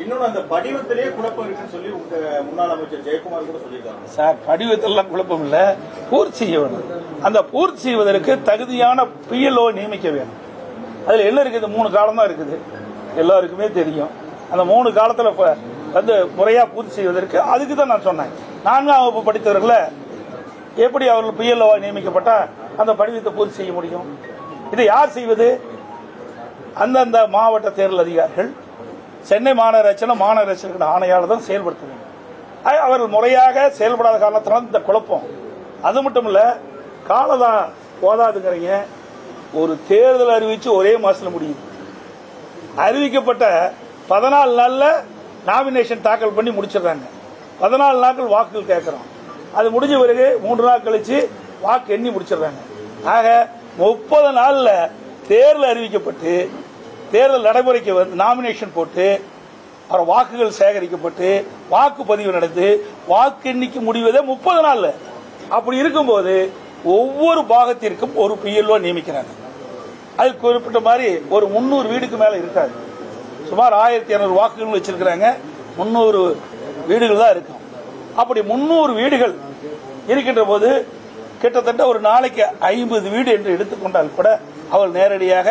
இன்னொன்னு அந்த படிவத்திலேயே குழப்பம் இருக்குன்னு சொல்லி முன்னாள் அமைச்சர் ஜெயக்குமார் கூட சொல்லியிருக்காங்க. சார், படிவத்திலாம் குழப்பம் இல்ல, பூர்த்தி செய்ய வேணும். அந்த பூர்த்தி செய்வதற்கு தகுதியான PLO நியமிக்க வேணும். அதுல என்ன இருக்குது? 3 காலம் தான் இருக்குது, எல்லாருக்குமே தெரியும். அந்த 3 காலத்துல வந்து முறையா பூர்த்தி செய்வதற்கு அதுக்கு தான் நான் சொன்னேன். 4ஆம் வகுப்பு படித்தவர்களை எப்படி அவர்கள் PLO நியமிக்கப்பட்டா அந்த படிவத்தை பூர்த்தி செய்ய முடியும்? இதை யார் செய்வது? அந்தந்த மாவட்ட தேர்தல் அதிகாரிகள், சென்னை மாநகராட்சி ஆணையாளர் தான் செயல்படுத்த வேண்டும். அவர்கள் முறையாக செயல்படாத காரணத்தினால் இந்த குழப்பம். அது மட்டும் இல்ல, காலதான் போதாதுங்கிறீங்க. ஒரு தேர்தல் அறிவிச்சு ஒரே மாசத்துல முடியுது. அறிவிக்கப்பட்ட 14 நாள்ல நாமினேஷன் தாக்கல் பண்ணி முடிச்சிடறாங்க. 14 நாட்கள் வாக்குகள் கேட்கிறோம். அது முடிஞ்ச பிறகு 3 நாள் கழிச்சு வாக்கு எண்ணி முடிச்சிடறாங்க. ஆக 30 நாள்ல தேர்தல் அறிவிக்கப்பட்டு தேர்தல் நடைமுறைக்கு வந்து நாமினேஷன் போட்டு அப்புறம் வாக்குகள் சேகரிக்கப்பட்டு வாக்குப்பதிவு நடந்து வாக்கு எண்ணிக்கை முடிவதே 30 நாள்ல. அப்படி இருக்கும்போது ஒவ்வொரு பாகத்திற்கும் ஒரு PLO நியமிக்கிறாங்க. அது குறிப்பிட்ட மாதிரி ஒரு 300 வீடுக்கு மேல இருக்காது. சுமார் 1200 வாக்குகள் வச்சிருக்கிறாங்க. 300 வீடுகள் தான் இருக்கும். அப்படி 300 வீடுகள் இருக்கின்ற போது கிட்டத்தட்ட ஒரு நாளைக்கு 50 வீடு என்று எடுத்துக்கொண்டால் கூட அவள் நேரடியாக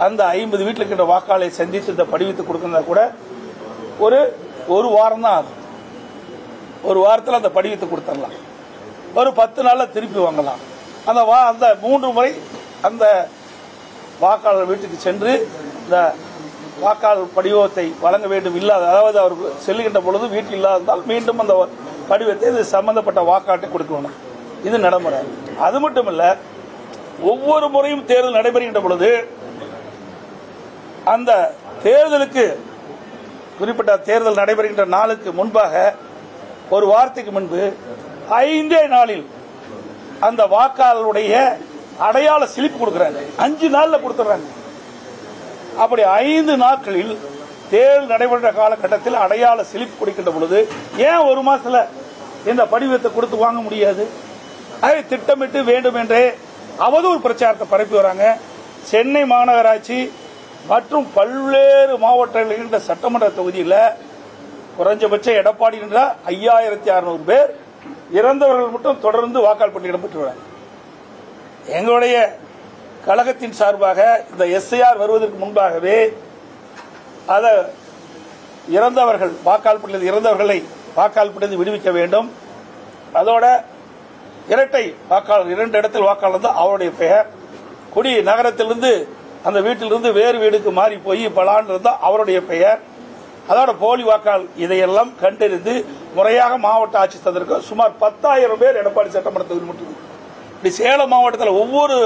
அந்த 50 வீட்டில் இருக்கின்ற வாக்காளரை சந்தித்து இந்த படிவத்தை கொடுக்கறதா கூட ஒரு வாரம் தான் ஆகும். ஒரு வாரத்தில் அந்த படிவத்தை கொடுத்துடலாம். ஒரு 10 நாள்ல திருப்பி வாங்கலாம். அந்த 3 முறை அந்த வாக்காளர் வீட்டுக்கு சென்று இந்த வாக்காளர் படிவத்தை வழங்க வேண்டும். இல்லாத, அதாவது அவர் செல்லுகின்ற பொழுது வீட்டில் இல்லாததால் மீண்டும் அந்த படிவத்தை இது சம்பந்தப்பட்ட வாக்காட்டை கொடுக்கணும். இது நடைமுறை. அது மட்டுமல்ல, ஒவ்வொரு முறையும் தேர்தல் நடைபெறுகின்ற பொழுது அந்த தேர்தலுக்கு குறிப்பிட்ட தேர்தல் நடைபெறுகின்ற நாளுக்கு முன்பாக ஒரு வாரத்துக்கு முன்பு 5 நாளில் அந்த வாக்காளருடைய அடையாள ஸ்லிப் கொடுக்கிறாங்க. 5 நாள்ல கொடுத்துறாங்க. அப்படி 5 நாட்களில் தேர்தல் நடைபெற்ற காலகட்டத்தில் அடையாள ஸ்லிப் கொடுக்கின்ற பொழுது ஏன் ஒரு மாசத்துல இந்த படிவத்தை கொடுத்து வாங்க முடியாது? அதை திட்டமிட்டு வேண்டும் என்றே அவதூறு பிரச்சாரத்தை பரப்பி வராங்க. சென்னை மாநகராட்சி மற்றும் பல்வேறு மாவட்டங்களில் இருந்த சட்டமன்ற தொகுதியில் குறைஞ்சபட்சம் எடப்பாடி என்ற 5600 பேர் இறந்தவர்கள் மட்டும் தொடர்ந்து வாக்காளர் பட்டியலிடம் பெற்றுள்ளார். எங்களுடைய கழகத்தின் சார்பாக இந்த SIR வருவதற்கு முன்பாகவே அதை இறந்தவர்கள் வாக்காளர் பட்டியலில் இறந்தவர்களை வாக்காளர் பட்டியலில் விடுவிக்க வேண்டும். அதோட இரட்டை வாக்காளர் 2 இடத்தில் வாக்காளர் தான் அவருடைய பெயர். குடி நகரத்திலிருந்து அந்த வீட்டிலிருந்து வேறு வீடுக்கு மாறி போய் பல ஆண்டு இருந்தால் அவருடைய பெயர். அதோட போலி வாக்காளர் இதையெல்லாம் கண்டறிந்து முறையாக மாவட்ட ஆட்சித்ததற்கு சுமார் 10,000 பேர் எடப்பாடி சட்டமன்ற தொகுதி மட்டும். இப்படி சேலம் மாவட்டத்தில் ஒவ்வொரு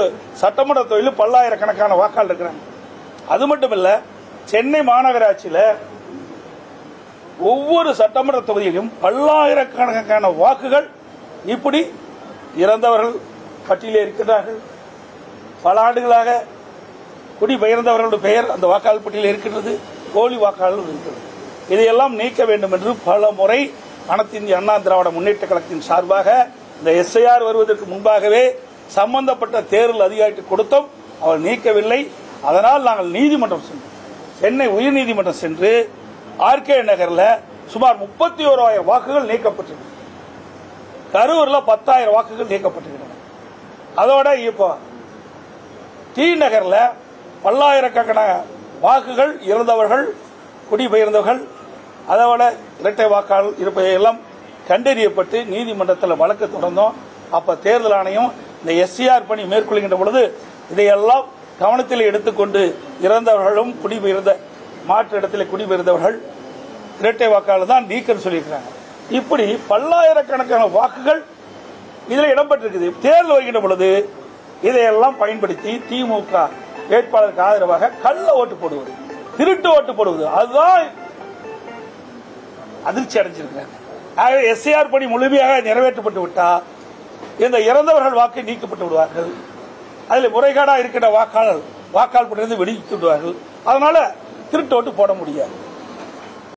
சட்டமன்ற தொகுதியிலும் பல்லாயிரக்கணக்கான வாக்காளர் இருக்கிறாங்க. அது மட்டும் இல்ல, சென்னை மாநகராட்சியில் ஒவ்வொரு சட்டமன்ற தொகுதியிலும் பல்லாயிரக்கணக்கான வாக்குகள் இப்படி இறந்தவர்கள் பட்டியலில் இருக்கிறார்கள். பல ஆண்டுகளாக குடிபெயர்ந்தவர்களுடைய பெயர் அந்த வாக்காளர் பட்டியலில் இருக்கின்றது. போலி வாக்காளர்கள் இருக்கிறது. இதையெல்லாம் நீக்க வேண்டும் என்று பல முறை அனைத்து இந்திய அண்ணா திராவிட முன்னேற்ற கழகத்தின் சார்பாக இந்த SIR வருவதற்கு முன்பாகவே சம்பந்தப்பட்ட தேர்தல் அதிகாரிக்கு கொடுத்தோம். அவர் நீக்கவில்லை. அதனால் நாங்கள் நீதிமன்றம் சென்றோம். சென்னை உயர்நீதிமன்றம் சென்று RK நகரில் சுமார் 31,000 வாக்குகள் நீக்கப்பட்டது. கரூர்ல 10,000 வாக்குகள் நீக்கப்பட்டுள்ளன. அதோட இப்போ டி நகர்ல பல்லாயிரக்கணக்கான வாக்குகள் இறந்தவர்கள் குடிபெயர்ந்தவர்கள் அதோட இரட்டை வாக்காளர் இருப்பதையெல்லாம் கண்டறியப்பட்டு நீதிமன்றத்தில் வழக்கு தொடர்ந்தோம். அப்ப தேர்தல் ஆணையம் இந்த SIR பணி மேற்கொள்கின்ற பொழுது இதையெல்லாம் கவனத்தில் எடுத்துக்கொண்டு இறந்தவர்களும் குடிபெயர்ந்த மாற்று இடத்தில் குடிபெயர்ந்தவர்கள் இரட்டை வாக்காளர் தான் நீக்கம் சொல்லியிருக்கிறாங்க. இப்படி பல்லாயிரக்கணக்கான வாக்குகள் இதில் இடம்பெற்றிருக்குது. தேர்தல் வருகின்ற பொழுது இதையெல்லாம் பயன்படுத்தி திமுக வேட்பாளருக்கு ஆதரவாக கள்ள ஓட்டு போடுவது, திருட்டு ஓட்டு போடுவது, அதுதான் அதிர்ச்சி அடைஞ்சிருக்கிறாங்க. SIR பணி முழுமையாக நிறைவேற்றப்பட்டு விட்டால் இந்த இறந்தவர்கள் வாக்கை நீக்கப்பட்டு விடுவார்கள். அதில் முறைகேடாக இருக்கிற வாக்காளர் பட்டியலிருந்து விடுவித்து விடுவார்கள். அதனால திருட்டு ஓட்டு போட முடியாது.